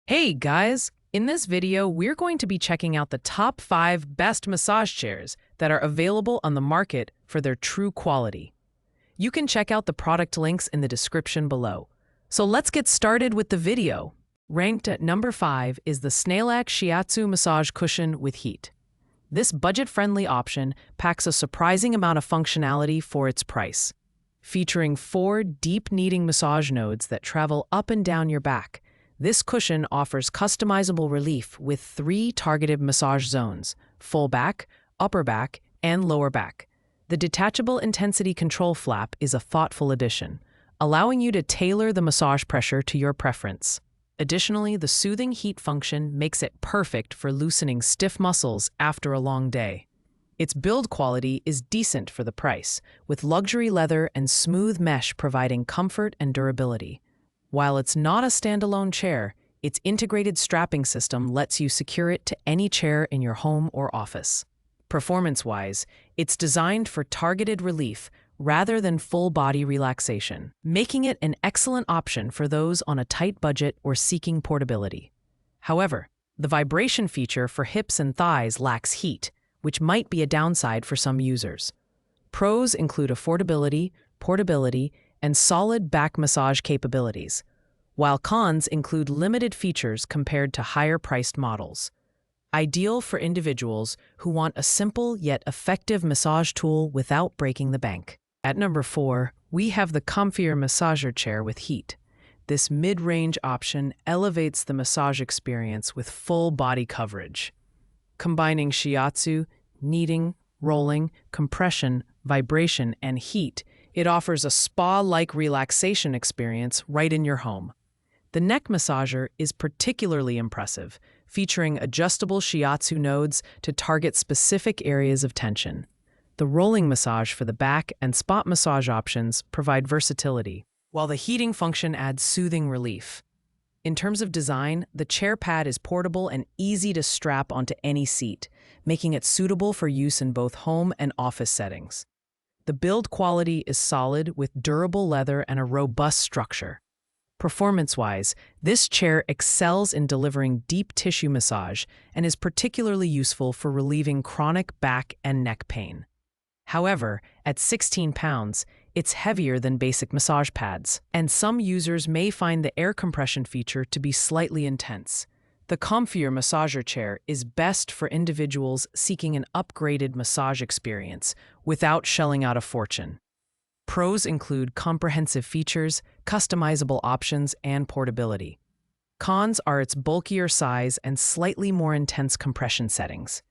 Hey guys! In this video, we're going to be checking out the top 5 best massage chairs that are available on the market for their true quality. You can check out the product links in the description below. So let's get started with the video. Ranked at number 5 is the Snailax Shiatsu massage cushion with heat. This budget-friendly option packs a surprising amount of functionality for its price. Featuring 4 deep kneading massage nodes that travel up and down your back, this cushion offers customizable relief with 3 targeted massage zones: full back, upper back, and lower back. The detachable intensity control flap is a thoughtful addition, allowing you to tailor the massage pressure to your preference. Additionally, the soothing heat function makes it perfect for loosening stiff muscles after a long day. Its build quality is decent for the price, with luxury leather and smooth mesh providing comfort and durability. While it's not a standalone chair, its integrated strapping system lets you secure it to any chair in your home or office. Performance-wise, it's designed for targeted relief rather than full-body relaxation, making it an excellent option for those on a tight budget or seeking portability. However, the vibration feature for hips and thighs lacks heat, which might be a downside for some users. Pros include affordability, portability, and solid back massage capabilities, while cons include limited features compared to higher-priced models. Ideal for individuals who want a simple yet effective massage tool without breaking the bank. At number 4, we have the Comfier massager chair with heat. This mid-range option elevates the massage experience with full body coverage. Combining Shiatsu, kneading, rolling, compression, vibration, and heat, it offers a spa-like relaxation experience right in your home. The neck massager is particularly impressive, featuring adjustable Shiatsu nodes to target specific areas of tension. The rolling massage for the back and spot massage options provide versatility, while the heating function adds soothing relief. In terms of design, the chair pad is portable and easy to strap onto any seat, making it suitable for use in both home and office settings. The build quality is solid with durable leather and a robust structure. Performance-wise, this chair excels in delivering deep tissue massage and is particularly useful for relieving chronic back and neck pain. However, at 16 pounds, it's heavier than basic massage pads, and some users may find the air compression feature to be slightly intense. The Comfier massager chair is best for individuals seeking an upgraded massage experience without shelling out a fortune. Pros include comprehensive features, customizable options, and portability. Cons are its bulkier size and slightly more intense compression settings.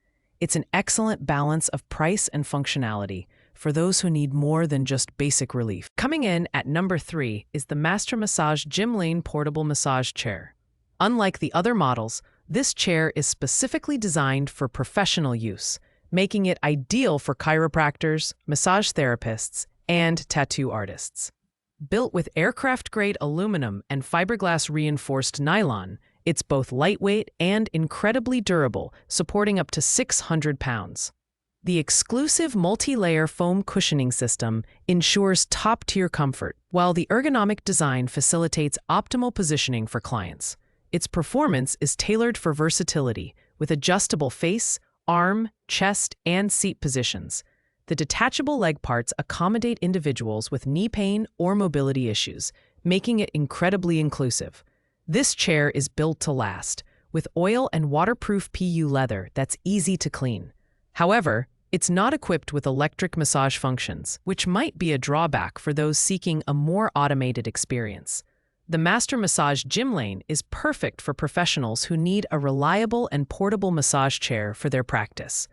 It's an excellent balance of price and functionality for those who need more than just basic relief. Coming in at number 3 is the Master Massage Gym Lane Portable Massage Chair. Unlike the other models, this chair is specifically designed for professional use, making it ideal for chiropractors, massage therapists, and tattoo artists. Built with aircraft-grade aluminum and fiberglass-reinforced nylon, it's both lightweight and incredibly durable, supporting up to 600 pounds. The exclusive multi-layer foam cushioning system ensures top-tier comfort, while the ergonomic design facilitates optimal positioning for clients. Its performance is tailored for versatility, with adjustable face, arm, chest, and seat positions. The detachable leg parts accommodate individuals with knee pain or mobility issues, making it incredibly inclusive. This chair is built to last, with oil and waterproof PU leather that's easy to clean. However, it's not equipped with electric massage functions, which might be a drawback for those seeking a more automated experience. The Master Massage Gym Lane is perfect for professionals who need a reliable and portable massage chair for their practice.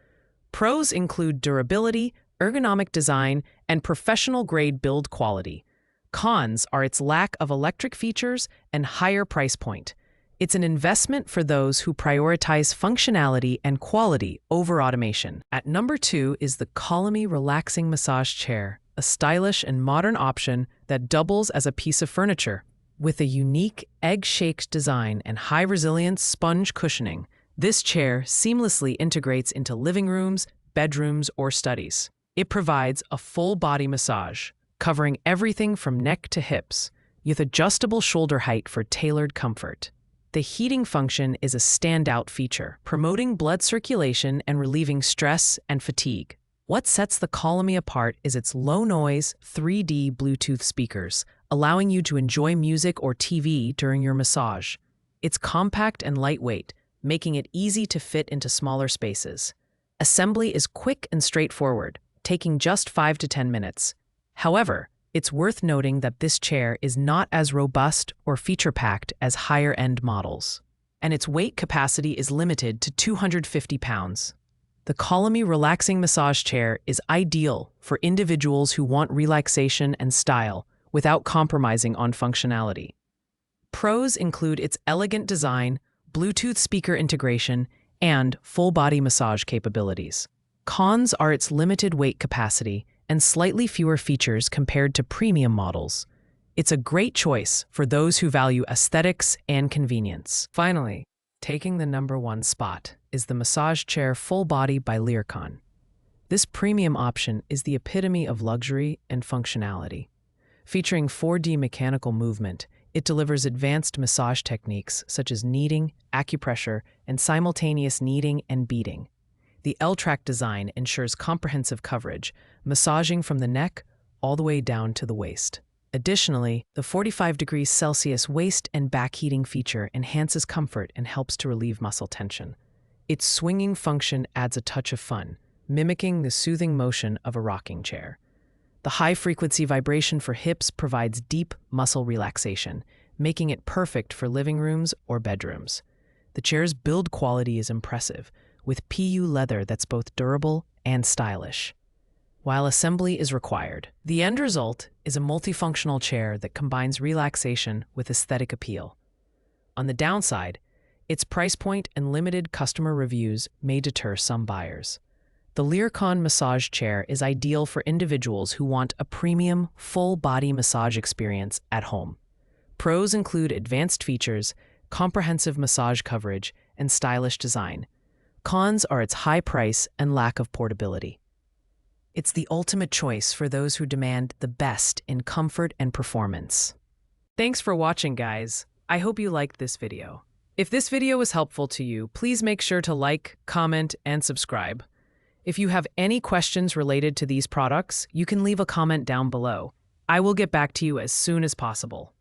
Pros include durability, ergonomic design, and professional-grade build quality. Cons are its lack of electric features and higher price point. It's an investment for those who prioritize functionality and quality over automation. At number 2 is the Colony Relaxing Massage Chair, a stylish and modern option that doubles as a piece of furniture. With a unique egg-shaped design and high-resilience sponge cushioning, this chair seamlessly integrates into living rooms, bedrooms, or studies. It provides a full-body massage, covering everything from neck to hips, with adjustable shoulder height for tailored comfort. The heating function is a standout feature, promoting blood circulation and relieving stress and fatigue. What sets the Colony apart is its low-noise, 3D Bluetooth speakers, allowing you to enjoy music or TV during your massage. It's compact and lightweight, making it easy to fit into smaller spaces. Assembly is quick and straightforward, taking just 5 to 10 minutes. However, it's worth noting that this chair is not as robust or feature-packed as higher-end models, and its weight capacity is limited to 250 pounds. The Colony Relaxing Massage Chair is ideal for individuals who want relaxation and style without compromising on functionality. Pros include its elegant design, Bluetooth speaker integration, and full-body massage capabilities. Cons are its limited weight capacity and slightly fewer features compared to premium models. It's a great choice for those who value aesthetics and convenience. Finally, taking the #1 spot is the Massage Chair Full Body by LIRCON. This premium option is the epitome of luxury and functionality. Featuring 4D mechanical movement, it delivers advanced massage techniques such as kneading, acupressure, and simultaneous kneading and beading. The L-track design ensures comprehensive coverage, massaging from the neck all the way down to the waist. Additionally, the 45 degrees Celsius waist and back heating feature enhances comfort and helps to relieve muscle tension. Its swinging function adds a touch of fun, mimicking the soothing motion of a rocking chair. The high-frequency vibration for hips provides deep muscle relaxation, making it perfect for living rooms or bedrooms. The chair's build quality is impressive, with PU leather that's both durable and stylish. While assembly is required, the end result is a multifunctional chair that combines relaxation with aesthetic appeal. On the downside, its price point and limited customer reviews may deter some buyers. The LIRCON massage chair is ideal for individuals who want a premium, full-body massage experience at home. Pros include advanced features, comprehensive massage coverage, and stylish design. Cons are its high price and lack of portability. It's the ultimate choice for those who demand the best in comfort and performance. Thanks for watching, guys. I hope you liked this video. If this video was helpful to you, please make sure to like, comment, and subscribe. If you have any questions related to these products, you can leave a comment down below. I will get back to you as soon as possible.